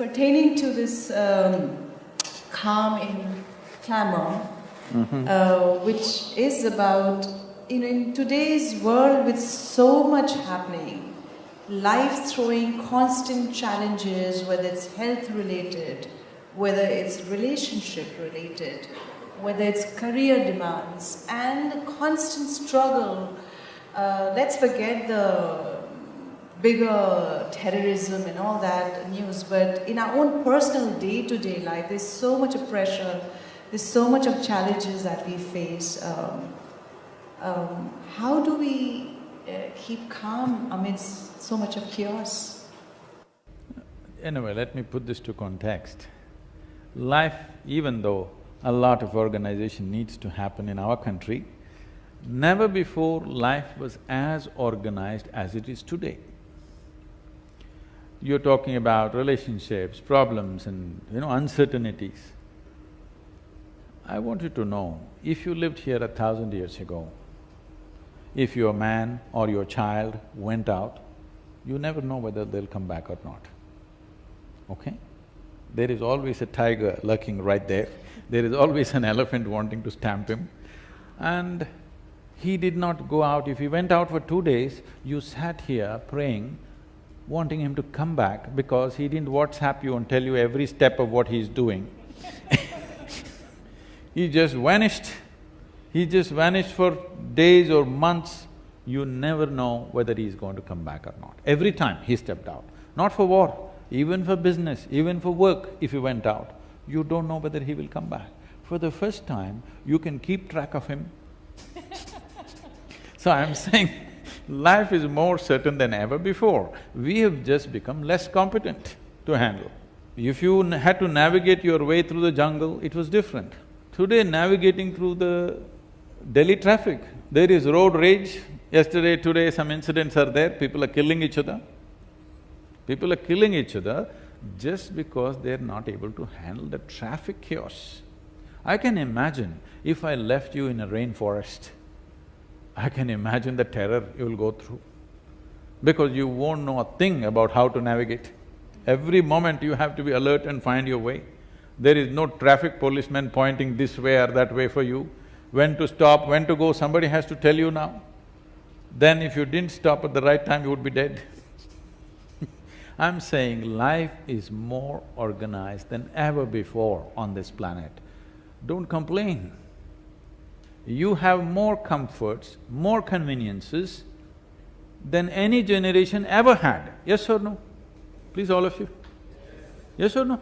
Pertaining to this calm in clamor, which is about, in today's world with so much happening, life throwing constant challenges, whether it's health related, whether it's relationship related, whether it's career demands, and the constant struggle. Let's forget the bigger terrorism and all that news, but in our own personal day-to-day life, there's so much of pressure, there's so much of challenges that we face. How do we keep calm amidst so much of chaos? Anyway, let me put this to context. Life, even though a lot of organization needs to happen in our country, never before life was as organized as it is today. You're talking about relationships, problems and uncertainties. I want you to know, if you lived here 1,000 years ago, if your man or your child went out, you never know whether they'll come back or not, okay? There is always a tiger lurking right there, there is always an elephant wanting to stamp him, and he did not go out. If he went out for 2 days, you sat here praying, wanting him to come back because he didn't WhatsApp you and tell you every step of what he's doing. He just vanished. He just vanished for days or months. You never know whether he's going to come back or not. Every time he stepped out, not for war, even for business, even for work, if he went out, you don't know whether he will come back. For the first time, you can keep track of him. So I'm saying, life is more certain than ever before. We have just become less competent to handle. If you had to navigate your way through the jungle, it was different. Today, navigating through the Delhi traffic, there is road rage. Yesterday, today, some incidents are there, people are killing each other. People are killing each other just because they're not able to handle the traffic chaos. I can imagine if I left you in a rainforest, I can imagine the terror you will go through, because you won't know a thing about how to navigate. Every moment you have to be alert and find your way. There is no traffic policeman pointing this way or that way for you. When to stop, when to go, somebody has to tell you now. Then if you didn't stop at the right time, you would be dead. I'm saying life is more organized than ever before on this planet. Don't complain. You have more comforts, more conveniences than any generation ever had. Yes or no? Please, all of you. Yes or no?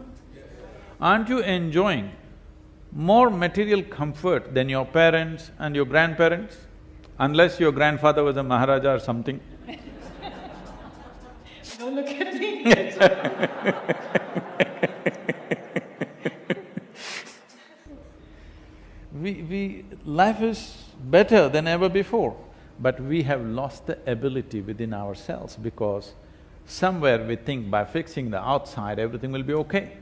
Aren't you enjoying more material comfort than your parents and your grandparents? Unless your grandfather was a Maharaja or something. Don't look at me. Life is better than ever before, but we have lost the ability within ourselves because somewhere we think by fixing the outside, everything will be okay.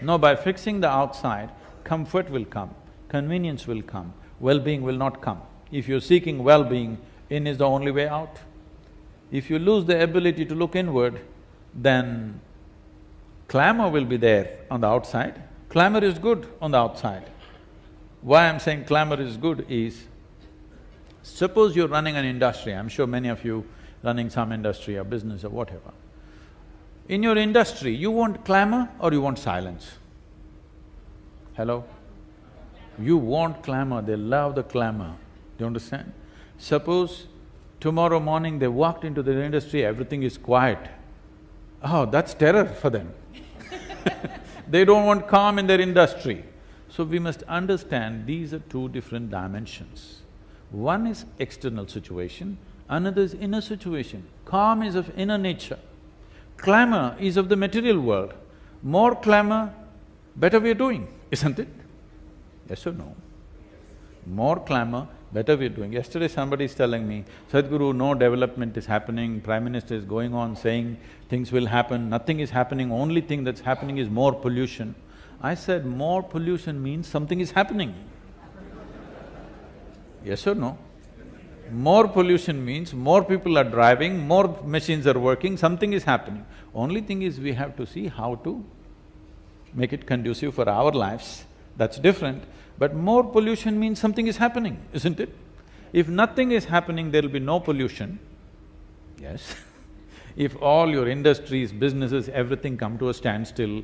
No, by fixing the outside, comfort will come, convenience will come, well-being will not come. If you're seeking well-being, in is the only way out. If you lose the ability to look inward, then clamor will be there on the outside. Clamor is good on the outside. Why I'm saying clamor is good is, suppose you're running an industry, I'm sure many of you running some industry or business or whatever. In your industry, you want clamor or you want silence? Hello? You want clamor, they love the clamor, do you understand? Suppose tomorrow morning they walked into their industry, everything is quiet. Oh, that's terror for them. They don't want calm in their industry. So we must understand these are two different dimensions. One is external situation, another is inner situation. Calm is of inner nature. Clamor is of the material world. More clamor, better we're doing, isn't it? Yes or no? More clamor, better we're doing. Yesterday somebody is telling me, Sadhguru, no development is happening, Prime Minister is going on saying things will happen, nothing is happening, only thing that's happening is more pollution. I said, more pollution means something is happening. Yes or no? More pollution means more people are driving, more machines are working, something is happening. Only thing is we have to see how to make it conducive for our lives, that's different. But more pollution means something is happening, isn't it? If nothing is happening, there'll be no pollution, yes. If all your industries, businesses, everything come to a standstill,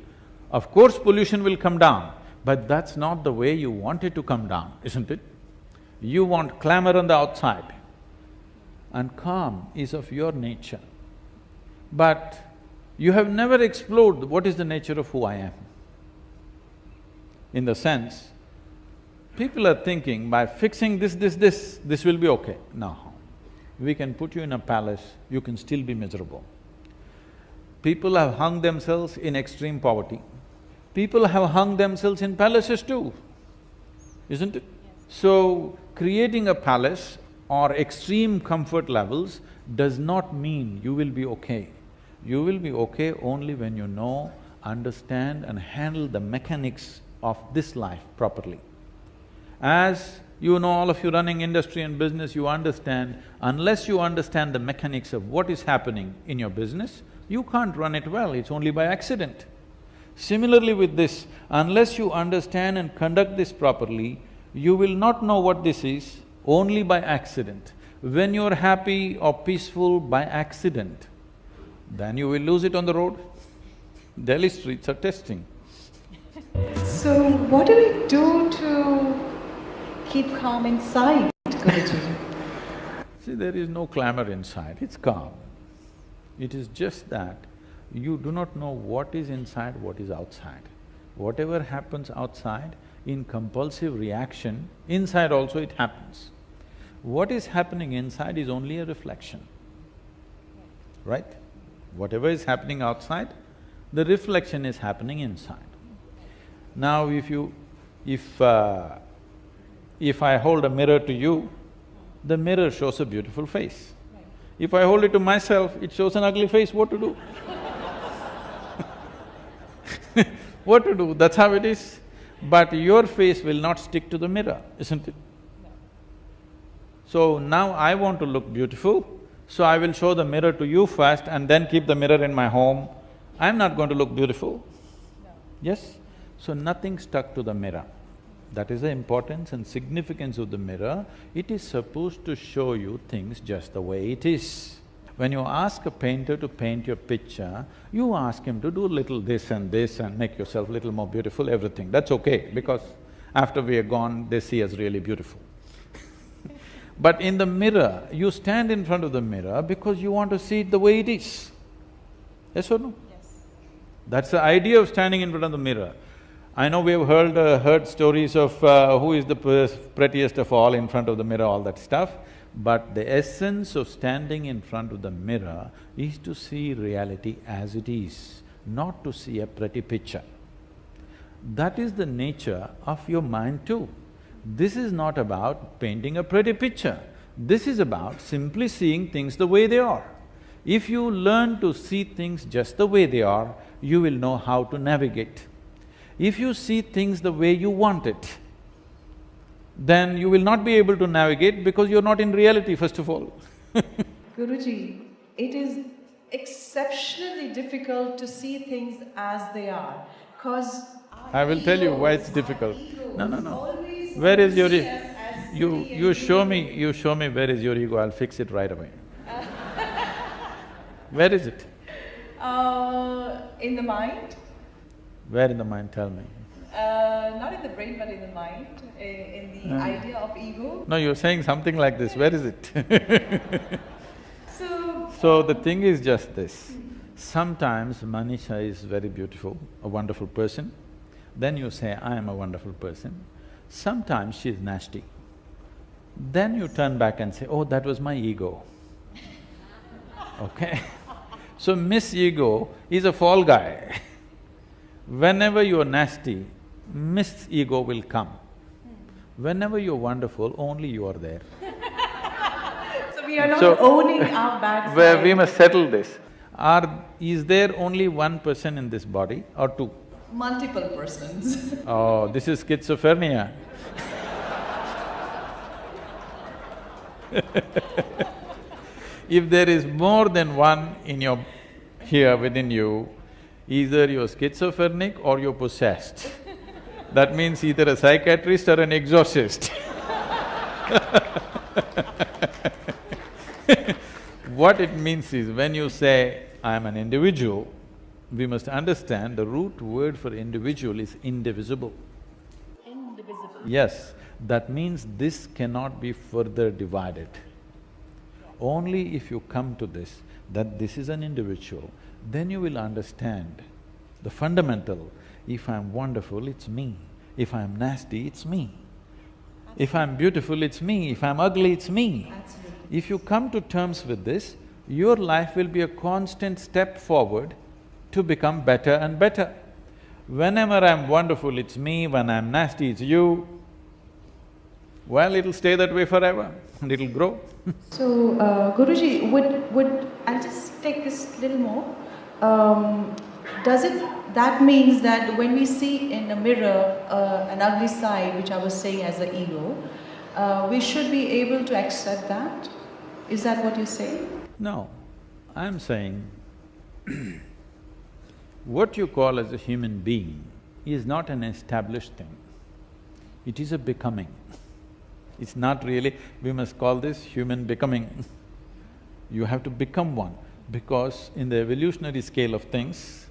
of course pollution will come down, but that's not the way you want it to come down, isn't it? You want clamor on the outside, and calm is of your nature. But you have never explored what is the nature of who I am. In the sense, people are thinking by fixing this will be okay. No. We can put you in a palace, you can still be miserable. People have hung themselves in extreme poverty. People have hung themselves in palaces too, isn't it? So, creating a palace or extreme comfort levels does not mean you will be okay. You will be okay only when you know, understand and handle the mechanics of this life properly. As you know, all of you running industry and business, you understand, unless you understand the mechanics of what is happening in your business, you can't run it well, it's only by accident. Similarly with this, unless you understand and conduct this properly, you will not know what this is only by accident. When you're happy or peaceful by accident, then you will lose it on the road. Delhi streets are testing. So what do we do to keep calm inside, Guruji? See, there is no clamor inside, it's calm. It is just that you do not know what is inside, what is outside. Whatever happens outside, in compulsive reaction, inside also it happens. What is happening inside is only a reflection, right? Whatever is happening outside, the reflection is happening inside. Now if I hold a mirror to you, the mirror shows a beautiful face. If I hold it to myself, it shows an ugly face, what to do? What to do, that's how it is. But your face will not stick to the mirror, isn't it? So now I want to look beautiful, so I will show the mirror to you first and then keep the mirror in my home. I'm not going to look beautiful. No. Yes? So nothing stuck to the mirror. That is the importance and significance of the mirror. It is supposed to show you things just the way it is. When you ask a painter to paint your picture, you ask him to do little this and make yourself little more beautiful, everything. That's okay, because after we are gone, they see us really beautiful. But in the mirror, you stand in front of the mirror because you want to see it the way it is. Yes or no? Yes. That's the idea of standing in front of the mirror. I know we have heard stories of who is the prettiest of all in front of the mirror, all that stuff. But the essence of standing in front of the mirror is to see reality as it is, not to see a pretty picture. That is the nature of your mind too. This is not about painting a pretty picture. This is about simply seeing things the way they are. If you learn to see things just the way they are, you will know how to navigate. If you see things the way you want it, then you will not be able to navigate because you're not in reality, first of all. Guruji, it is exceptionally difficult to see things as they are, because I will tell you why it's difficult. No. Where is your… You show me where is your ego, I'll fix it right away. Where is it? In the mind. Where in the mind, tell me? Not in the brain, but in the mind, in the idea of ego. No, you're saying something like this, where is it? So… So the thing is just this, sometimes Manisha is very beautiful, a wonderful person, then you say, I am a wonderful person. Sometimes she is nasty. Then you turn back and say, oh, that was my ego. Okay? So Miss Ego is a fall guy. Whenever you are nasty, Miss Ego will come. Whenever you're wonderful, only you are there. So we are not owning our bad side. We must settle this. Is there only one person in this body or two? Multiple persons. Oh, this is schizophrenia. If there is more than one in your… here within you, Either you're schizophrenic or you're possessed. That means either a psychiatrist or an exorcist. What it means is, when you say, I'm an individual, we must understand the root word for individual is indivisible. Indivisible. Yes, that means this cannot be further divided. Only if you come to this, that this is an individual, then you will understand the fundamental. If I'm wonderful, it's me. If I'm nasty, it's me. If I'm beautiful, it's me. If I'm ugly, it's me. Absolutely. If you come to terms with this, your life will be a constant step forward to become better and better. Whenever I'm wonderful, it's me. When I'm nasty, it's you. Well, it'll stay that way forever and it'll grow. So, Guruji, I'll just take this little more. That means that when we see in a mirror an ugly side, which I was saying as the ego, we should be able to accept that? Is that what you're saying? No, I'm saying what you call as a human being is not an established thing. It is a becoming. It's not really… we must call this human becoming. You have to become one, because in the evolutionary scale of things,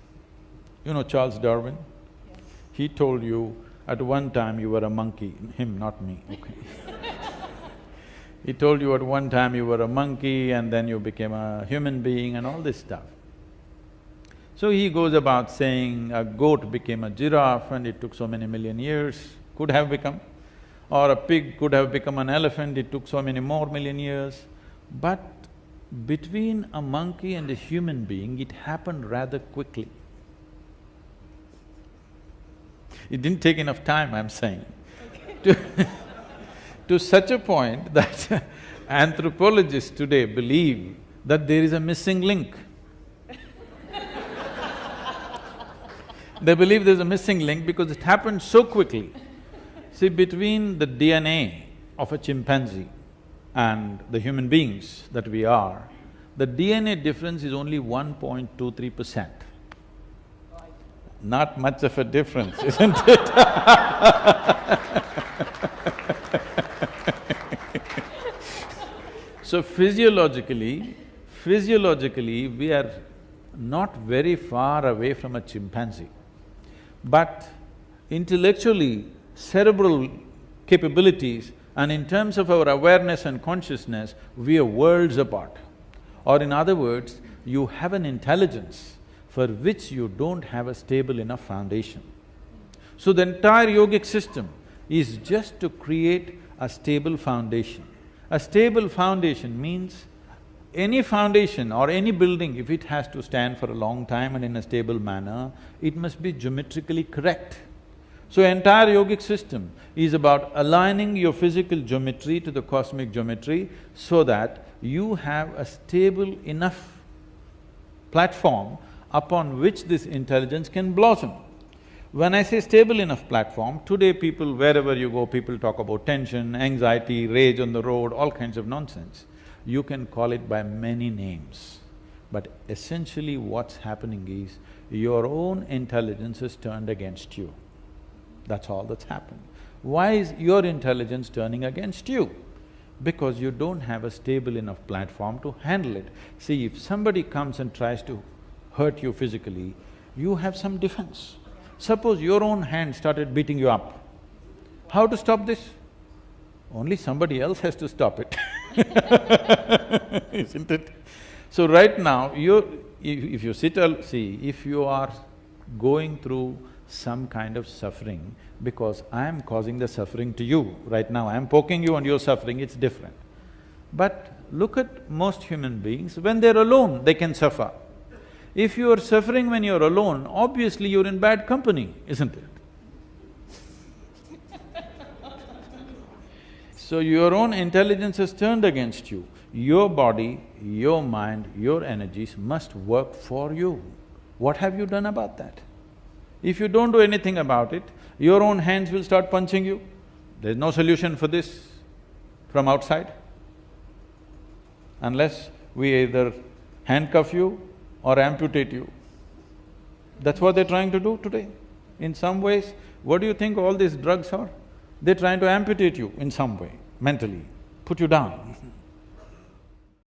you know Charles Darwin? Yes. He told you at one time you were a monkey, him, not me, okay. He told you at one time you were a monkey and then you became a human being and all this stuff. So he goes about saying a goat became a giraffe and it took so many million years, could have become, or a pig could have become an elephant, it took so many more million years. But between a monkey and a human being, it happened rather quickly. It didn't take enough time, I'm saying, to such a point that anthropologists today believe that there is a missing link. They believe there's a missing link because it happened so quickly. See, between the DNA of a chimpanzee and the human beings that we are, the DNA difference is only 1.23%. Not much of a difference, isn't it? So physiologically, we are not very far away from a chimpanzee. But intellectually, cerebral capabilities and in terms of our awareness and consciousness, we are worlds apart. Or in other words, you have an intelligence for which you don't have a stable enough foundation. So the entire yogic system is just to create a stable foundation. A stable foundation means any foundation or any building, if it has to stand for a long time and in a stable manner, it must be geometrically correct. So entire yogic system is about aligning your physical geometry to the cosmic geometry so that you have a stable enough platform upon which this intelligence can blossom. When I say stable enough platform, today people, wherever you go, people talk about tension, anxiety, rage on the road, all kinds of nonsense. You can call it by many names, but essentially what's happening is your own intelligence is turned against you. That's all that's happened. Why is your intelligence turning against you? Because you don't have a stable enough platform to handle it. See, if somebody comes and tries to hurt you physically, you have some defense. Suppose your own hand started beating you up. How to stop this? Only somebody else has to stop it isn't it? So right now, if you see, if you are going through some kind of suffering, because I am causing the suffering to you, right now I am poking you and you're suffering, it's different. But look at most human beings, when they're alone, they can suffer. If you are suffering when you're alone, obviously you're in bad company, isn't it? So your own intelligence has turned against you. Your body, your mind, your energies must work for you. What have you done about that? If you don't do anything about it, your own hands will start punching you. There's no solution for this from outside. Unless we either handcuff you or amputate you. That's what they're trying to do today. In some ways, what do you think all these drugs are? They're trying to amputate you in some way, mentally, put you down.